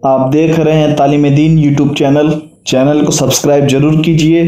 آپ دیکھ رہے ہیں تعلیم دین یوٹیوب چینل کو سبسکرائب ضرور کیجئے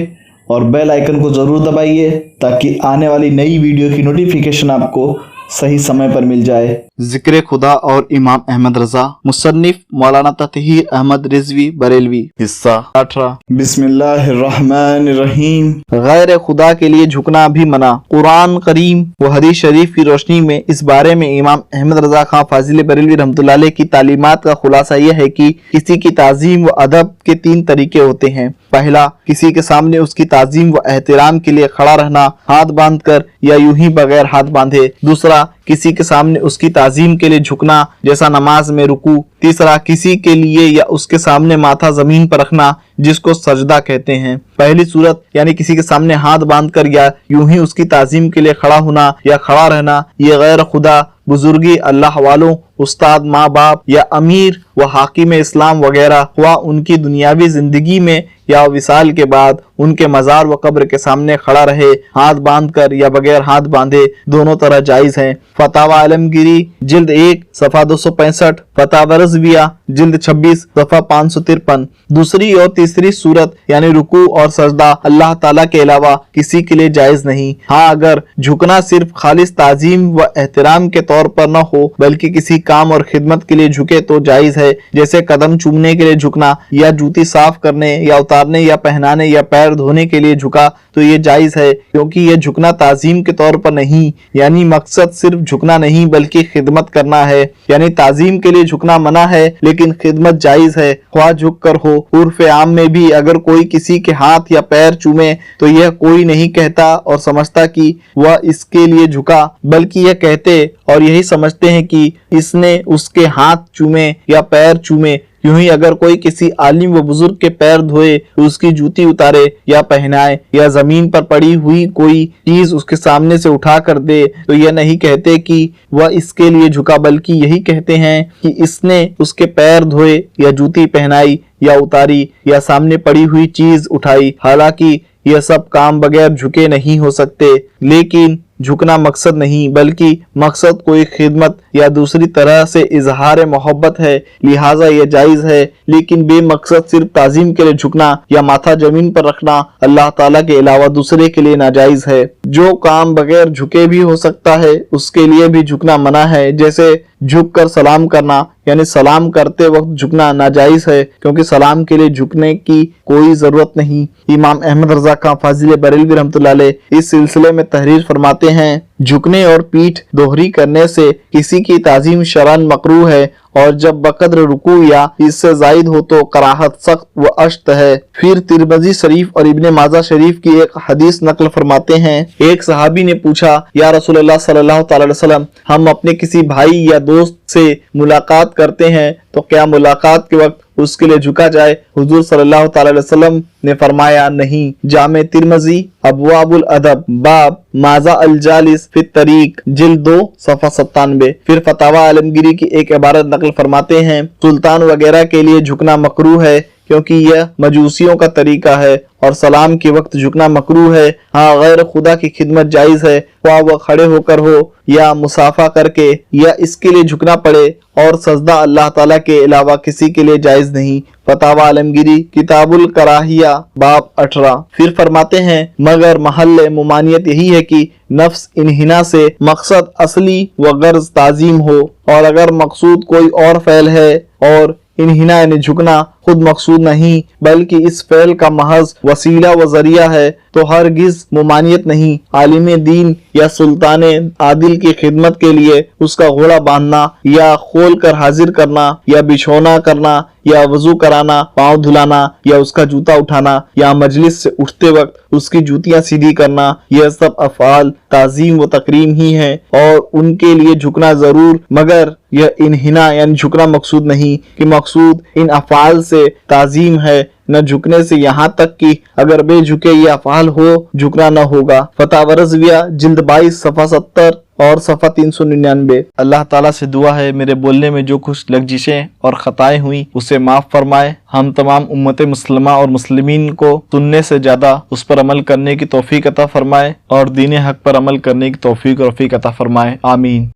اور بیل آئیکن کو ضرور دبائیے تاکہ آنے والی نئی ویڈیو کی نوٹیفیکیشن آپ کو صحیح سمے پر مل جائے۔ ذکر خدا اور امام احمد رضا، مصنف مولانا تطہیر احمد رضوی بریلوی، حصہ 18۔ بسم اللہ الرحمن الرحیم۔ غیر خدا کے لیے جھکنا بھی منع۔ قرآن کریم و حدیث شریف کی روشنی میں اس بارے میں امام احمد رضا خان فاضل بریلوی رحمۃ اللہ علیہ کی تعلیمات کا خلاصہ یہ ہے کہ کسی کی تعظیم و ادب کے 3 طریقے ہوتے ہیں۔ پہلا، کسی کے سامنے اس کی تعظیم و احترام کے لیے کھڑا رہنا، ہاتھ باندھ کر یا یوں ہی بغیر ہاتھ باندھے۔ دوسرا، کسی کے سامنے اس کی تعظیم کے لیے جھکنا جیسا نماز میں رکوع۔ تیسرا، کسی کے لیے یا اس کے سامنے ماتھا زمین پر رکھنا جس کو سجدہ کہتے ہیں۔ پہلی صورت یعنی کسی کے سامنے ہاتھ باندھ کر یا یوں ہی اس کی تعظیم کے لیے کھڑا ہونا یا کھڑا رہنا، یہ غیر خدا، بزرگی اللہ والوں، استاد، ماں باپ یا امیر و حاکم اسلام وغیرہ، خواہ ان کی دنیاوی زندگی میں یا وصال کے بعد ان کے مزار و قبر کے سامنے کھڑا رہے، ہاتھ باندھ کر یا بغیر ہاتھ باندھے، دونوں طرح جائز ہیں۔ فتاوی عالمگیری جلد 1 صفحہ 265، فتاوی رضویہ جلد 26 صفحہ 553۔ دوسری اور تیسری صورت یعنی رکوع اور سجدہ اللہ تعالیٰ کے علاوہ کسی کے لیے جائز نہیں۔ ہاں، اگر جھکنا صرف خالص تعظیم و احترام کے طور پر نہ ہو بلکہ کسی کام اور خدمت کے لیے جھکے تو جائز ہے، جیسے قدم چومنے کے لیے جھکنا یا جوتی صاف کرنے یا اتارنے یا پہنانے یا پیر دھونے کے لیے جھکا تو یہ جائز ہے، کیونکہ یہ جھکنا تعظیم کے طور پر نہیں، یعنی مقصد صرف جھکنا نہیں بلکہ خدمت کرنا ہے۔ یعنی تعظیم کے لیے جھکنا منع ہے لیکن خدمت جائز ہے، خواہ جھک کر ہو۔ عرف عام میں بھی اگر کوئی کسی کے ہاتھ یا پیر چومے تو یہ کوئی نہیں کہتا اور سمجھتا کہ وہ اس کے لیے جھکا، بلکہ یہ کہتے اور یہی سمجھتے ہیں کہ اس نے اس کے ہاتھ چومے یا پیر چومے۔ یوں ہی اگر کوئی کسی عالم و بزرگ کے پیر دھوئے، اس کی جوتی اتارے یا پہنائے یا زمین پر پڑی ہوئی کوئی چیز اس کے سامنے سے اٹھا کر دے تو یہ نہیں کہتے کہ وہ اس کے لیے جھکا، بلکہ یہی کہتے ہیں کہ اس نے اس کے پیر دھوئے یا جوتی پہنائی یا اتاری یا سامنے پڑی ہوئی چیز اٹھائی۔ حالانکہ یہ سب کام بغیر جھکے نہیں ہو سکتے، لیکن جھکنا مقصد نہیں بلکہ مقصد کوئی خدمت یا دوسری طرح سے اظہار محبت ہے، لہٰذا یہ جائز ہے۔ لیکن بے مقصد صرف تعظیم کے لیے جھکنا یا ماتھا زمین پر رکھنا اللہ تعالیٰ کے علاوہ دوسرے کے لیے ناجائز ہے۔ جو کام بغیر جھکے بھی ہو سکتا ہے اس کے لیے بھی جھکنا منع ہے، جیسے جھک کر سلام کرنا، یعنی سلام کرتے وقت جھکنا ناجائز ہے کیونکہ سلام کے لیے جھکنے کی کوئی ضرورت نہیں۔ امام احمد رضا خان فاضل بریلوی رحمۃ اللہ علیہ اس سلسلے میں تحریر فرماتے ہیں، جھکنے اور پیٹھ دوہری کرنے سے کسی کی تعظیم شرعاً مکروہ ہے، اور جب بقدر رکوع یا اس سے زائد ہو تو کراہت سخت و اشد ہے۔ پھر ترمذی شریف اور ابن ماجہ شریف کی ایک حدیث نقل فرماتے ہیں، ایک صحابی نے پوچھا، یا رسول اللہ صلی اللہ تعالی علیہ وسلم، ہم اپنے کسی بھائی یا دوست سے ملاقات کرتے ہیں تو کیا ملاقات کے وقت اس کے لیے جھکا جائے؟ حضور صلی اللہ تعالی علیہ وسلم نے فرمایا، نہیں۔ جامع ترمذی ابواب الادب باب ماذا الجالس فی الطریق جلد 2 صفحہ 97۔ پھر فتاوی عالمگیری کی ایک عبارت نقل فرماتے ہیں، سلطان وغیرہ کے لیے جھکنا مکروہ ہے کیونکہ یہ مجوسیوں کا طریقہ ہے، اور سلام کے وقت جھکنا مکروہ ہے۔ ہاں، غیر خدا کی خدمت جائز ہے، خواہ وہ کھڑے ہو کر ہو یا مصافحہ کر کے، یا اس کے لیے جھکنا پڑے، اور سجدہ اللہ تعالیٰ کے علاوہ کسی کے لیے جائز نہیں۔ فتاوی عالمگیری کتاب الکراہیہ باب 18۔ پھر فرماتے ہیں، مگر محل ممانعت یہی ہے کہ نفس انحنا سے مقصد اصلی و غرض تعظیم ہو، اور اگر مقصود کوئی اور فعل ہے اور انحنا یعنی جھکنا خود مقصود نہیں بلکہ اس فعل کا محض وسیلہ و ذریعہ ہے تو ہرگز ممانعت نہیں۔ عالم دین یا سلطان عادل کی خدمت کے لیے اس کا گھوڑا باندھنا یا کھول کر حاضر کرنا یا بچھونا کرنا یا وضو کرانا، پاؤں دھلانا یا اس کا جوتا اٹھانا یا مجلس سے اٹھتے وقت اس کی جوتیاں سیدھی کرنا، یہ سب افعال تعظیم و تکریم ہی ہیں اور ان کے لیے جھکنا ضرور، مگر یہ انحنا یعنی جھکنا مقصود نہیں کہ مقصود ان افعال سے تعظیم ہے، نہ جھکنے سے، یہاں تک کہ اگر بے جھکے یہ افعال ہو جھکنا نہ ہوگا۔ فتاوی رضویہ جلد 22 صفحہ 70 اور صفحہ 399۔ اللہ تعالیٰ سے دعا ہے میرے بولنے میں جو کچھ لغزشیں اور خطائیں ہوئیں اسے معاف فرمائے، ہم تمام امت مسلمہ اور مسلمین کو سننے سے زیادہ اس پر عمل کرنے کی توفیق عطا فرمائے اور دین حق پر عمل کرنے کی توفیق اور رفیق عطا فرمائے، آمین۔